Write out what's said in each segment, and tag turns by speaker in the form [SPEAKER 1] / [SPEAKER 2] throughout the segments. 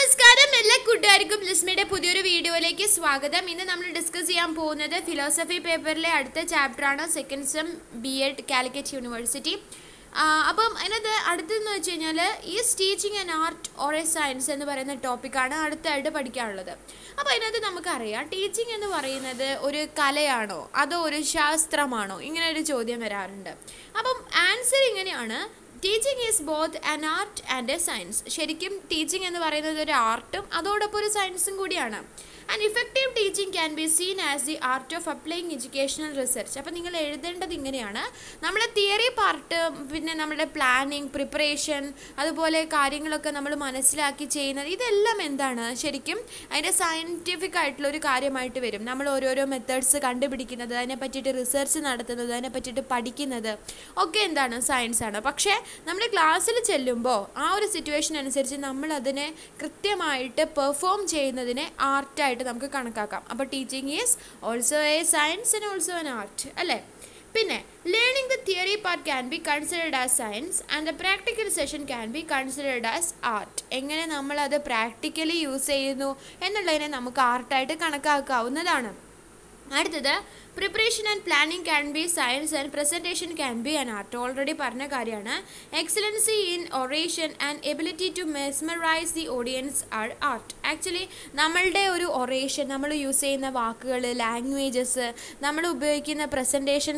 [SPEAKER 1] നമസ്കാരം എല്ലാ കൂട്ടുകാർക്കും ലിസ്മയുടെ പുതിയൊരു വീഡിയോയിലേക്ക് സ്വാഗതം. ഇന്ന് നമ്മൾ ഡിസ്കസ് ചെയ്യാൻ പോകുന്നത് ഫിലോസഫി പേപ്പറിലെ അടുത്ത ചാപ്റ്ററാണ്, second sem BEd Calicut university. അപ്പം അതിനകത്ത് അടുത്തെന്ന് വെച്ച് കഴിഞ്ഞാൽ is teaching an art or a science എന്ന് പറയുന്ന ടോപ്പിക്കാണ് അടുത്തായിട്ട് പഠിക്കാനുള്ളത്. അപ്പോൾ അതിനകത്ത് നമുക്കറിയാം, ടീച്ചിങ് എന്ന് പറയുന്നത് ഒരു കലയാണോ അതോ ഒരു ശാസ്ത്രമാണോ, ഇങ്ങനെ ഒരു ചോദ്യം വരാറുണ്ട്. അപ്പം ആൻസർ ഇങ്ങനെയാണ്, teaching is both an art and A science. ശരിക്കും ടീച്ചിങ് എന്ന് പറയുന്നത് ഒരു ആർട്ടും അതോടൊപ്പം ഒരു സയൻസും കൂടിയാണ്. And effective teaching can be seen as the art of applying educational research. അപ്പോൾ നിങ്ങൾ എഴുതേണ്ടത് ഇങ്ങനെയാണ്, നമ്മളെ തിയറി പാർട്ട്, പിന്നെ നമ്മുടെ പ്ലാനിങ്, പ്രിപ്പറേഷൻ, അതുപോലെ കാര്യങ്ങളൊക്കെ നമ്മൾ മനസ്സിലാക്കി ചെയ്യുന്നത്, ഇതെല്ലാം എന്താണ് ശരിക്കും അതിൻ്റെ സയൻറ്റിഫിക് ആയിട്ടുള്ളൊരു കാര്യമായിട്ട് വരും. നമ്മൾ ഓരോരോ മെത്തേഡ്സ് കണ്ടുപിടിക്കുന്നത്, അതിനെ പറ്റിയിട്ട് റിസർച്ച് നടത്തുന്നത്, അതിനെ പറ്റിയിട്ട് പഠിക്കുന്നത് ഒക്കെ എന്താണ്, സയൻസാണ്. പക്ഷേ നമ്മൾ ക്ലാസ്സിൽ ചെല്ലുമ്പോൾ ആ ഒരു സിറ്റുവേഷൻ അനുസരിച്ച് നമ്മൾ അതിനെ കൃത്യമായിട്ട് പെർഫോം ചെയ്യുന്നതിനെ ആർട്ടായിട്ട് നമുക്ക് കണക്കാക്കാം. അപ്പോൾ teaching is also A science and also an art അല്ലേ. പിന്നെ learning the theory part can be considered as science and the practical session can be considered as art. എങ്ങനെ നമ്മളത് പ്രാക്ടിക്കലി യൂസ് ചെയ്യുന്നു എന്നുള്ളതിനെ നമുക്ക് ആർട്ടായിട്ട് കണക്കാക്കാവുന്നതാണ്. അടുത്തത് preparation and planning can be science and presentation can be an art. Already പറഞ്ഞ കാര്യമാണ്. Excellency in oration and ability to mesmerise the audience are art. Actually നമ്മളുടെ ഒരു ഒറേഷൻ, നമ്മൾ യൂസ് ചെയ്യുന്ന വാക്കുകൾ, ലാംഗ്വേജസ്, നമ്മൾ ഉപയോഗിക്കുന്ന പ്രസൻറ്റേഷൻ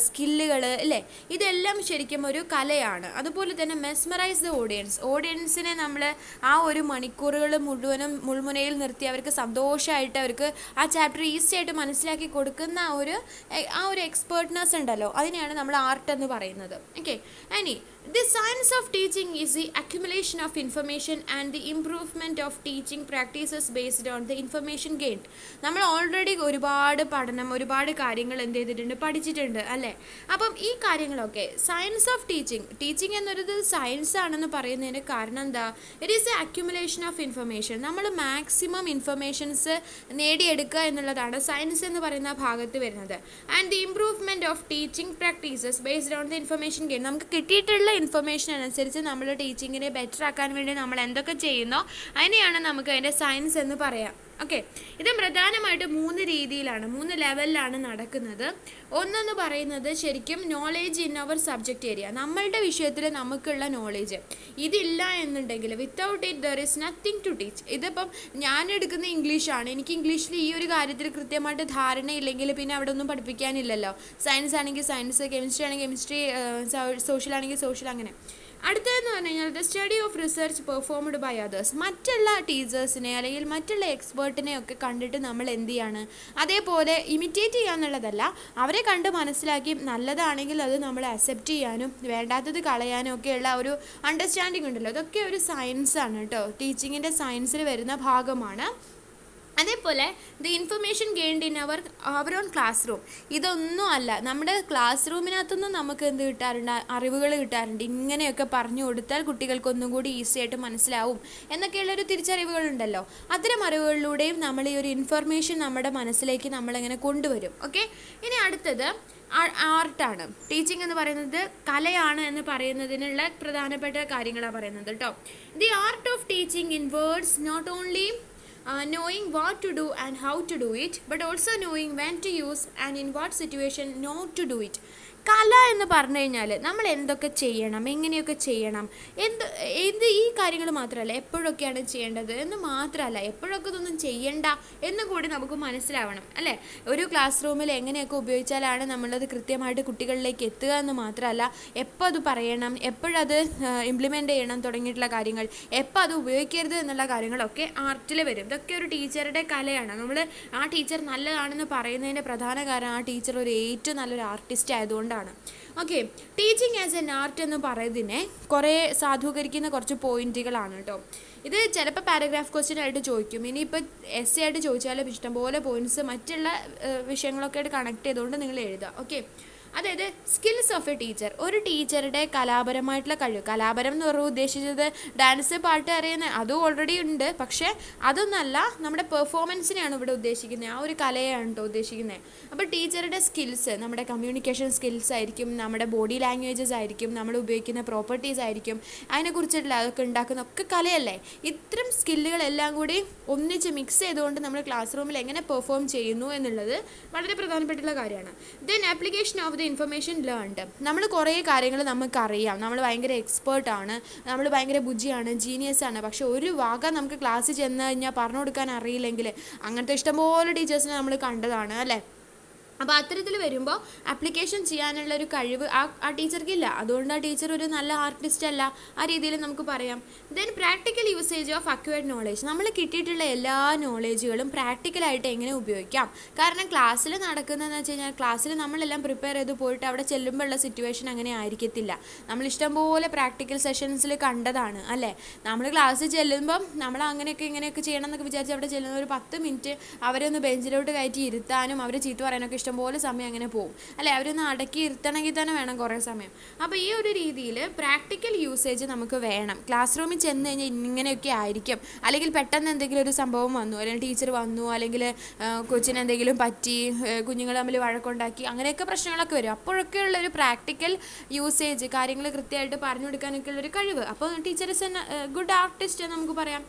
[SPEAKER 1] സ്കില്ലുകൾ അല്ലേ, ഇതെല്ലാം ശരിക്കും ഒരു കലയാണ്. അതുപോലെ തന്നെ മെസ്മറൈസ് ദ ഓഡിയൻസിനെ നമ്മൾ ആ ഒരു മണിക്കൂറുകൾ മുഴുവനും മുൾമുനയിൽ നിർത്തി അവർക്ക് സന്തോഷമായിട്ട്, അവർക്ക് ആ ചാപ്റ്റർ ഈസി ആയിട്ട് മനസ്സിലാക്കി കൊടുക്കുന്ന ആ ഒരു എക്സ്പേർട്ട്നെസ് ഉണ്ടല്ലോ, അതിനെയാണ് നമ്മൾ ആർട്ട് എന്ന് പറയുന്നത്. ഓക്കെ, ഇനി the science of teaching is the accumulation of information and the improvement of teaching practices based on the information gained. നമ്മൾ ഓൾറെഡി ഒരുപാട് പഠനം, ഒരുപാട് കാര്യങ്ങൾ എന്ത് ചെയ്തിട്ടുണ്ട്, പഠിച്ചിട്ടുണ്ട് അല്ലേ. അപ്പം ഈ കാര്യങ്ങളൊക്കെ സയൻസ് ഓഫ് ടീച്ചിങ് എന്നൊരു സയൻസ് ആണെന്ന് പറയുന്നതിന് കാരണം എന്താ, it is A accumulation of information. നമ്മൾ മാക്സിമം ഇൻഫർമേഷൻസ് നേടിയെടുക്കുക എന്നുള്ളതാണ് സയൻസ് എന്ന് പറയുന്ന ഭാഗത്ത് വരുന്നത്. And the improvement of teaching practices based on the information gain. നമുക്ക് കിട്ടിയിട്ടുള്ള ഇൻഫർമേഷൻ അനുസരിച്ച് നമ്മൾ ടീച്ചിങ്ങിനെ ബെറ്റർ ആക്കാൻ വേണ്ടി നമ്മൾ എന്തൊക്കെ ചെയ്യുന്നോ അതിനെയാണ് നമുക്ക് അതിൻ്റെ സയൻസ് എന്ന് പറയാം. ഓക്കെ, ഇത് പ്രധാനമായിട്ടും 3 രീതിയിലാണ്, 3 ലെവലിലാണ് നടക്കുന്നത്. ഒന്നെന്ന് പറയുന്നത് ശരിക്കും knowledge in our subject area, നമ്മളുടെ വിഷയത്തിൽ നമുക്കുള്ള നോളേജ്. ഇതില്ല എന്നുണ്ടെങ്കിൽ without it there is nothing to teach. ഇതിപ്പം ഞാൻ എടുക്കുന്ന ഇംഗ്ലീഷാണ്, എനിക്ക് ഇംഗ്ലീഷിൽ ഈ ഒരു കാര്യത്തിൽ കൃത്യമായിട്ട് ധാരണയില്ലെങ്കിൽ പിന്നെ അവിടെ ഒന്നും പഠിപ്പിക്കാനില്ലല്ലോ. സയൻസ് ആണെങ്കിൽ സയൻസ്, കെമിസ്ട്രി ആണെങ്കിൽ കെമിസ്ട്രി, സോഷ്യൽ ആണെങ്കിൽ സോഷ്യൽ, അങ്ങനെ. അടുത്തതെന്ന് പറഞ്ഞു കഴിഞ്ഞാൽ the study of research performed by others. മറ്റുള്ള ടീച്ചേഴ്സിനെ അല്ലെങ്കിൽ മറ്റുള്ള എക്സ്പേർട്ടിനെ ഒക്കെ കണ്ടിട്ട് നമ്മൾ എന്ത് ചെയ്യാണ്, അതേപോലെ ഇമിറ്റേറ്റ് ചെയ്യുക എന്നുള്ളതല്ല, അവരെ കണ്ട് മനസ്സിലാക്കി നല്ലതാണെങ്കിൽ അത് നമ്മൾ അക്സെപ്റ്റ് ചെയ്യാനും വേണ്ടാത്തത് കളയാനും ഒക്കെയുള്ള ഒരു അണ്ടർസ്റ്റാൻഡിങ് ഉണ്ടല്ലോ, അതൊക്കെ ഒരു സയൻസാണ് കേട്ടോ, ടീച്ചിങ്ങിൻ്റെ സയൻസിൽ വരുന്ന ഭാഗമാണ്. അതേപോലെ the information gained in our own class room. ഇതൊന്നും അല്ല, നമ്മുടെ ക്ലാസ് റൂമിനകത്തുനിന്ന് നമുക്ക് എന്ത് കിട്ടാറുണ്ട്, അറിവുകൾ കിട്ടാറുണ്ട്. ഇങ്ങനെയൊക്കെ പറഞ്ഞു കൊടുത്താൽ കുട്ടികൾക്കൊന്നും കൂടി ഈസി ആയിട്ട് മനസ്സിലാവും എന്നൊക്കെയുള്ളൊരു തിരിച്ചറിവുകളുണ്ടല്ലോ. അത്തരം അറിവുകളിലൂടെയും നമ്മൾ ഈ ഒരു ഇൻഫർമേഷൻ നമ്മുടെ മനസ്സിലേക്ക് നമ്മളിങ്ങനെ കൊണ്ടുവരും. ഓക്കെ, ഇനി അടുത്തത് ആർട്ടാണ്. ടീച്ചിങ് എന്ന് പറയുന്നത് കലയാണ് എന്ന് പറയുന്നതിനുള്ള പ്രധാനപ്പെട്ട കാര്യങ്ങളാണ് പറയുന്നത് കേട്ടോ. The art of teaching in words not only knowing what to do and how to do it, but also knowing when to use and in what situation not to do it. കല എന്ന് പറഞ്ഞു കഴിഞ്ഞാൽ നമ്മൾ എന്തൊക്കെ ചെയ്യണം, എങ്ങനെയൊക്കെ ചെയ്യണം, ഈ കാര്യങ്ങൾ മാത്രമല്ല, എപ്പോഴൊക്കെയാണ് ചെയ്യേണ്ടത് എന്ന് മാത്രമല്ല, എപ്പോഴൊക്കെ ഇതൊന്നും ചെയ്യണ്ട എന്ന് കൂടി നമുക്ക് മനസ്സിലാവണം അല്ലേ. ഒരു ക്ലാസ് റൂമിൽ എങ്ങനെയൊക്കെ ഉപയോഗിച്ചാലാണ് നമ്മളത് കൃത്യമായിട്ട് കുട്ടികളിലേക്ക് എത്തുക എന്ന് മാത്രമല്ല, എപ്പോൾ അത് പറയണം, എപ്പോഴത് ഇംപ്ലിമെൻ്റ് ചെയ്യണം തുടങ്ങിയിട്ടുള്ള കാര്യങ്ങൾ, എപ്പോൾ അത് ഉപയോഗിക്കരുത് എന്നുള്ള കാര്യങ്ങളൊക്കെ ആർട്ടിൽ വരും. ഇതൊക്കെ ഒരു ടീച്ചറുടെ കലയാണ്. നമ്മൾ ആ ടീച്ചർ നല്ലതാണെന്ന് പറയുന്നതിൻ്റെ പ്രധാന കാരണം ആ ടീച്ചർ ഒരു ഏറ്റവും നല്ലൊരു ആർട്ടിസ്റ്റ് ആയതുകൊണ്ടാണ്. Okay, teaching as an art എന്ന് പറയുന്നതിനെ കുറേ സാധൂകരിക്കുന്ന കുറച്ച് പോയിന്റുകളാണ് കേട്ടോ. ഇത് ചിലപ്പോൾ പാരഗ്രാഫ് ക്വസ്റ്റ്യൻ ആയിട്ട് ചോദിക്കും. ഇനിയിപ്പോൾ എസ്സേ ആയിട്ട് ചോദിച്ചാലും ഇഷ്ടംപോലെ പോയിന്റ്സ് മറ്റുള്ള വിഷയങ്ങളൊക്കെ ആയിട്ട് കണക്ട് ചെയ്തുകൊണ്ട് നിങ്ങൾ എഴുതുക. ഓക്കെ, അതായത് സ്കിൽസ് ഓഫ് എ ടീച്ചർ, ഒരു ടീച്ചറുടെ കലാപരമായിട്ടുള്ള കഴിവ്. കലാപരം എന്ന് പറഞ്ഞാൽ ഉദ്ദേശിച്ചത് ഡാൻസ്, പാട്ട് അറിയുന്ന അതും ഓൾറെഡി ഉണ്ട്, പക്ഷേ അതൊന്നല്ല, നമ്മുടെ പെർഫോമൻസിനെയാണ് ഇവിടെ ഉദ്ദേശിക്കുന്നത്, ആ ഒരു കലയാണ് കേട്ടോ ഉദ്ദേശിക്കുന്നത്. അപ്പോൾ ടീച്ചറുടെ സ്കിൽസ് നമ്മുടെ കമ്മ്യൂണിക്കേഷൻ സ്കിൽസ് ആയിരിക്കും, നമ്മുടെ ബോഡി ലാംഗ്വേജസ് ആയിരിക്കും, നമ്മൾ ഉപയോഗിക്കുന്ന പ്രോപ്പർട്ടീസ് ആയിരിക്കും, അതിനെക്കുറിച്ചിട്ടുള്ള അതൊക്കെ ഉണ്ടാക്കുന്ന ഒക്കെ കലയല്ലേ. ഇത്തരം സ്കില്ലുകളെല്ലാം കൂടി ഒന്നിച്ച് മിക്സ് ചെയ്തുകൊണ്ട് നമ്മൾ ക്ലാസ് റൂമിൽ എങ്ങനെ പെർഫോം ചെയ്യുന്നു എന്നുള്ളത് വളരെ പ്രധാനപ്പെട്ടുള്ള കാര്യമാണ്. Then application of the information learned. നമ്മൾ കുറേ കാര്യങ്ങൾ നമുക്കറിയാം, നമ്മൾ ഭയങ്കര എക്സ്പേർട്ടാണ്, നമ്മൾ ഭയങ്കര ബുദ്ധിയാണ്, ജീനിയസ് ആണ്, പക്ഷെ ഒരു വക നമുക്ക് ക്ലാസ്സിൽ ചെന്ന് കഴിഞ്ഞാൽ പറഞ്ഞു കൊടുക്കാൻ അറിയില്ലെങ്കിൽ അങ്ങനത്തെ ഇഷ്ടംപോലെ ടീച്ചേഴ്സിനെ നമ്മൾ കണ്ടതാണ് അല്ലേ. അപ്പോൾ അത്തരത്തിൽ വരുമ്പോൾ ആപ്ലിക്കേഷൻ ചെയ്യാനുള്ളൊരു കഴിവ് ആ ടീച്ചർക്കില്ല, അതുകൊണ്ട് ആ ടീച്ചർ ഒരു നല്ല ആർട്ടിസ്റ്റ് അല്ല, ആ രീതിയിൽ നമുക്ക് പറയാം. Then practical usage of acquired knowledge. നമ്മൾ കിട്ടിയിട്ടുള്ള എല്ലാ നോളേജുകളും പ്രാക്ടിക്കലായിട്ട് എങ്ങനെ ഉപയോഗിക്കാം. കാരണം ക്ലാസ്സിൽ നടക്കുന്നതെന്ന് വെച്ച് കഴിഞ്ഞാൽ ക്ലാസ്സിൽ നമ്മളെല്ലാം പ്രിപ്പയർ ചെയ്ത് പോയിട്ട് അവിടെ ചെല്ലുമ്പോഴുള്ള സിറ്റുവേഷൻ അങ്ങനെ ആയിരിക്കത്തില്ല. നമ്മൾ ഇഷ്ടംപോലെ പ്രാക്ടിക്കൽ സെഷൻസിൽ കണ്ടതാണ് അല്ലേ. നമ്മൾ ക്ലാസ്സിൽ ചെല്ലുമ്പം നമ്മൾ അങ്ങനെയൊക്കെ ഇങ്ങനെയൊക്കെ ചെയ്യണം എന്നൊക്കെ വിചാരിച്ച് അവിടെ ചെല്ലുന്ന ഒരു 10 മിനിറ്റ് അവരെ ഒന്ന് ബെഞ്ചിലോട്ട് കയറ്റി ഇരുത്താനും അവരെ ചീത്ത പറയാനൊക്കെ ഇഷ്ടംപോലെ സമയം അങ്ങനെ പോകും അല്ലേ. അവരൊന്ന് അടക്കി ഇരുത്തണമെങ്കിൽ തന്നെ വേണം കുറേ സമയം. അപ്പോൾ ഈ ഒരു രീതിയിൽ പ്രാക്ടിക്കൽ യൂസേജ് നമുക്ക് വേണം. ക്ലാസ് റൂമിൽ ചെന്ന് കഴിഞ്ഞാൽ ഇങ്ങനെയൊക്കെ ആയിരിക്കും, അല്ലെങ്കിൽ പെട്ടെന്ന് എന്തെങ്കിലും ഒരു സംഭവം വന്നു, അല്ലെങ്കിൽ ടീച്ചർ വന്നു, അല്ലെങ്കിൽ കൊച്ചിന് എന്തെങ്കിലും പറ്റി, കുഞ്ഞുങ്ങൾ തമ്മിൽ വഴക്കുണ്ടാക്കി, അങ്ങനെയൊക്കെ പ്രശ്നങ്ങളൊക്കെ വരും. അപ്പോഴൊക്കെ ഉള്ളൊരു പ്രാക്ടിക്കൽ യൂസേജ്, കാര്യങ്ങൾ കൃത്യമായിട്ട് പറഞ്ഞു കൊടുക്കാനൊക്കെ ഉള്ളൊരു കഴിവ്. അപ്പോൾ teacher is A good artist എന്ന് നമുക്ക് പറയാം.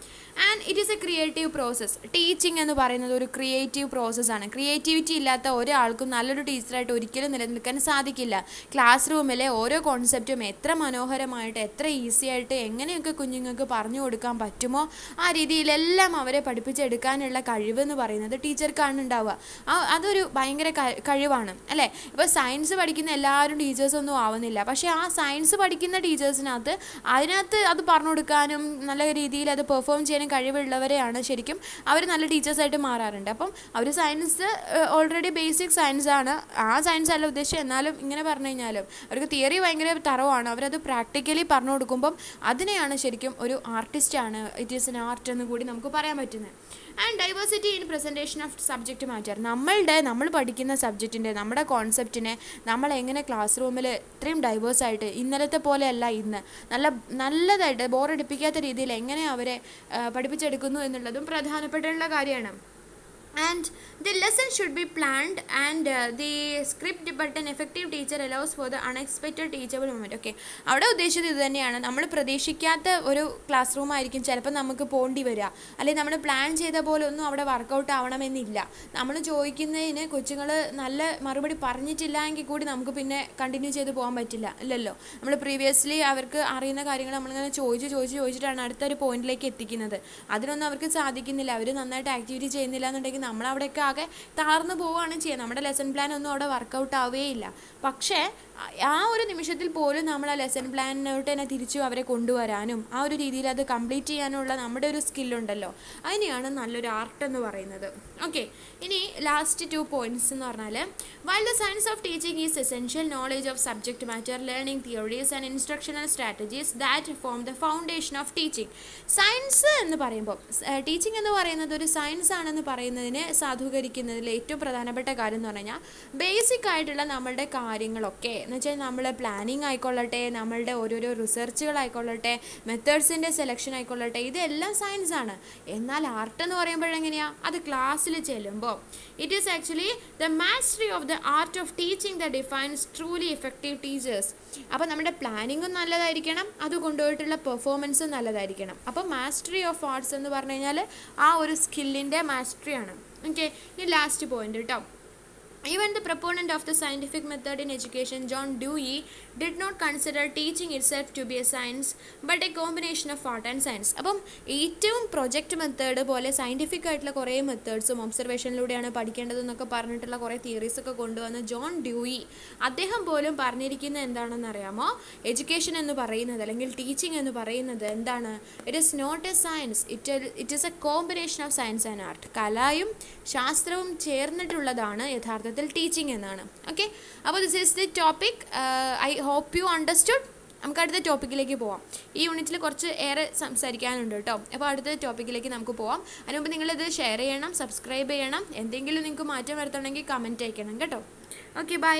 [SPEAKER 1] And it is A creative process. Teaching എന്ന് പറയുന്നത് ഒരു ക്രിയേറ്റീവ് പ്രോസസ്സാണ്. ക്രിയേറ്റിവിറ്റി ഇല്ലാത്ത ഒരാൾക്കും നല്ലൊരു ടീച്ചറായിട്ട് ഒരിക്കലും നിലനിൽക്കാൻ സാധിക്കില്ല. ക്ലാസ് റൂമിലെ ഓരോ കോൺസെപ്റ്റും എത്ര മനോഹരമായിട്ട്, എത്ര ഈസി ആയിട്ട് എങ്ങനെയൊക്കെ കുഞ്ഞുങ്ങൾക്ക് പറഞ്ഞു കൊടുക്കാൻ പറ്റുമോ ആ രീതിയിലെല്ലാം അവരെ പഠിപ്പിച്ചെടുക്കാനുള്ള കഴിവെന്ന് പറയുന്നത് ടീച്ചർക്കാണ് ഉണ്ടാവുക. അതൊരു ഭയങ്കര കഴിവാണ് അല്ലേ. ഇപ്പോൾ സയൻസ് പഠിക്കുന്ന എല്ലാവരും ടീച്ചേഴ്സൊന്നും ആവുന്നില്ല, പക്ഷേ ആ സയൻസ് പഠിക്കുന്ന ടീച്ചേഴ്സിനകത്ത് അത് പറഞ്ഞു കൊടുക്കാനും നല്ല രീതിയിൽ അത് പെർഫോം ചെയ്യാനും കഴിവുള്ളവരെയാണ് ശരിക്കും അവർ നല്ല ടീച്ചേഴ്സായിട്ട് മാറാറുണ്ട്. അപ്പം അവർ സയൻസ് ഓൾറെഡി ബേസിക് സയൻസ് ആണ്, ആ സയൻസ് അല്ല ഉദ്ദേശിച്ചത്, എന്നാലും ഇങ്ങനെ പറഞ്ഞു കഴിഞ്ഞാലും അവർക്ക് തിയറി ഭയങ്കര തറവാണ്, അവരത് പ്രാക്ടിക്കലി പറഞ്ഞു കൊടുക്കുമ്പം അതിനെയാണ് ശരിക്കും ഒരു ആർട്ടിസ്റ്റാണ്, ഇറ്റ് ഈസ് എൻ ആർട്ട് എന്ന് കൂടി നമുക്ക് പറയാൻ പറ്റുന്നത്. And diversity in presentation of subject matter. നമ്മൾ പഠിക്കുന്ന സബ്ജക്റ്റിൻ്റെ, നമ്മുടെ കോൺസെപ്റ്റിനെ നമ്മൾ എങ്ങനെ ക്ലാസ് റൂമിൽ ഇത്രയും ഡൈവേഴ്സായിട്ട്, ഇന്നലത്തെ പോലെയല്ല ഇന്ന് നല്ലതായിട്ട് ബോറടിപ്പിക്കാത്ത രീതിയിൽ എങ്ങനെ അവരെ പഠിപ്പിച്ചെടുക്കുന്നു എന്നുള്ളതും പ്രധാനപ്പെട്ടുള്ള കാര്യമാണ്. And the lesson should be planned and the script, but an effective teacher allows for the unexpected teachable moment. Okay, അവിടെ ഉദ്ദേശിച്ചത് ഇത് തന്നെയാണ്. നമ്മൾ പ്രതീക്ഷിക്കാത്ത ഒരു ക്ലാസ് റൂം ആയിരിക്കും ചിലപ്പോൾ നമുക്ക് പോകേണ്ടി വരിക, അല്ലെങ്കിൽ നമ്മൾ പ്ലാൻ ചെയ്ത പോലെ ഒന്നും അവിടെ വർക്കൗട്ട് ആവണമെന്നില്ല. നമ്മൾ ചോദിക്കുന്നതിന് കൊച്ചുങ്ങൾ നല്ല മറുപടി പറഞ്ഞിട്ടില്ല എങ്കിൽ കൂടി നമുക്ക് പിന്നെ കണ്ടിന്യൂ ചെയ്ത് പോകാൻ പറ്റില്ല ഇല്ലല്ലോ. നമ്മൾ പ്രീവിയസ്ലി അവർക്ക് അറിയുന്ന കാര്യങ്ങൾ നമ്മളിങ്ങനെ ചോദിച്ചിട്ടാണ് അടുത്തൊരു പോയിന്റിലേക്ക് എത്തിക്കുന്നത്. അതിനൊന്നും അവർക്ക് സാധിക്കുന്നില്ല, അവർ നന്നായിട്ട് ആക്ടിവിറ്റി ചെയ്യുന്നില്ല എന്നുണ്ടെങ്കിൽ നമ്മളവിടെയൊക്കെ ആകെ താഴ്ന്നു പോവുകയാണ് ചെയ്യുക. നമ്മുടെ ലെസൺ പ്ലാൻ ഒന്നും അവിടെ വർക്കൗട്ട് ആവുകയില്ല. പക്ഷേ ആ ഒരു നിമിഷത്തിൽ പോലും നമ്മൾ ആ ലെസൺ പ്ലാനിനോട്ട് തന്നെ തിരിച്ചു അവരെ കൊണ്ടുവരാനും ആ ഒരു രീതിയിൽ അത് കംപ്ലീറ്റ് ചെയ്യാനുള്ള നമ്മുടെ ഒരു സ്കില്ലുണ്ടല്ലോ, അതിനെയാണ് നല്ലൊരു ആർട്ട് എന്ന് പറയുന്നത്. ഓക്കെ, ഇനി ലാസ്റ്റ് 2 പോയിന്റ്സ് എന്ന് പറഞ്ഞാൽ, while the science of teaching is essential knowledge of subject matter, learning theories and instructional strategies that form the foundation of teaching. Science എന്ന് പറയുമ്പോൾ, ടീച്ചിങ് എന്ന് പറയുന്നത് ഒരു സയൻസ് ആണെന്ന് പറയുന്നതിനെ സാധൂകരിക്കുന്നതിൽ ഏറ്റവും പ്രധാനപ്പെട്ട കാര്യം എന്ന് പറഞ്ഞു കഴിഞ്ഞാൽ ബേസിക് ആയിട്ടുള്ള നമ്മളുടെ കാര്യങ്ങളൊക്കെ എന്ന് വെച്ചാൽ നമ്മളെ പ്ലാനിങ് ആയിക്കൊള്ളട്ടെ, നമ്മളുടെ ഓരോരോ റിസർച്ചുകളായിക്കൊള്ളട്ടെ, മെത്തേഡ്സിൻ്റെ സെലക്ഷൻ ആയിക്കൊള്ളട്ടെ, ഇതെല്ലാം സയൻസാണ്. എന്നാൽ ആർട്ട് എന്ന് പറയുമ്പോഴെങ്ങനെയാണ്, അത് ക്ലാസ്സിൽ ചെല്ലുമ്പോൾ it is actually the mastery of the art of teaching the defines truly effective teachers. അപ്പോൾ നമ്മുടെ പ്ലാനിങ്ങും നല്ലതായിരിക്കണം, അത് കൊണ്ടുപോയിട്ടുള്ള പെർഫോമൻസും നല്ലതായിരിക്കണം. അപ്പോൾ മാസ്റ്ററി ഓഫ് ആർട്സ് എന്ന് പറഞ്ഞു കഴിഞ്ഞാൽ ആ ഒരു സ്കില്ലിൻ്റെ മാസ്റ്ററിയാണ്. ഓക്കെ, ഇനി ലാസ്റ്റ് പോയിന്റ് കേട്ടോ. Even the proponent of the scientific method in education, John Dewey, did not consider teaching itself to be a science but a combination of art and science. അപ്പം ഏറ്റവും project method പോലെ scientific ആയിട്ടുള്ള കുറേ മെത്തേഡ്സും ഒബ്സർവേഷനിലൂടെയാണ് പഠിക്കേണ്ടതെന്നൊക്കെ പറഞ്ഞിട്ടുള്ള കുറേ തിയറീസൊക്കെ കൊണ്ടുവന്ന John Dewey, അദ്ദേഹം പോലും പറഞ്ഞിരിക്കുന്നത് എന്താണെന്ന് അറിയാമോ? എഡ്യൂക്കേഷൻ എന്ന് പറയുന്നത് അല്ലെങ്കിൽ ടീച്ചിങ് എന്ന് പറയുന്നത് എന്താണ്? It is not a science, it is a combination of science and art. കലയും ശാസ്ത്രവും ചേർന്നിട്ടുള്ളതാണ് യഥാർത്ഥ ടീച്ചിങ് എന്നാണ്. ഓക്കെ, അപ്പോൾ this is the topic. I hope you understood. നമുക്ക് അടുത്ത ടോപ്പിക്കിലേക്ക് പോവാം. ഈ യൂണിറ്റിൽ കുറച്ച് ഏറെ സംസാരിക്കാനുണ്ട് കേട്ടോ. അപ്പോൾ അടുത്ത ടോപ്പിക്കിലേക്ക് നമുക്ക് പോവാം. അതിനുമുമ്പ് നിങ്ങളിത് ഷെയർ ചെയ്യണം, സബ്സ്ക്രൈബ് ചെയ്യണം. എന്തെങ്കിലും നിങ്ങൾക്ക് മാറ്റം വരുത്തണമെങ്കിൽ കമൻറ്റ് അയക്കണം കേട്ടോ. Okay, by.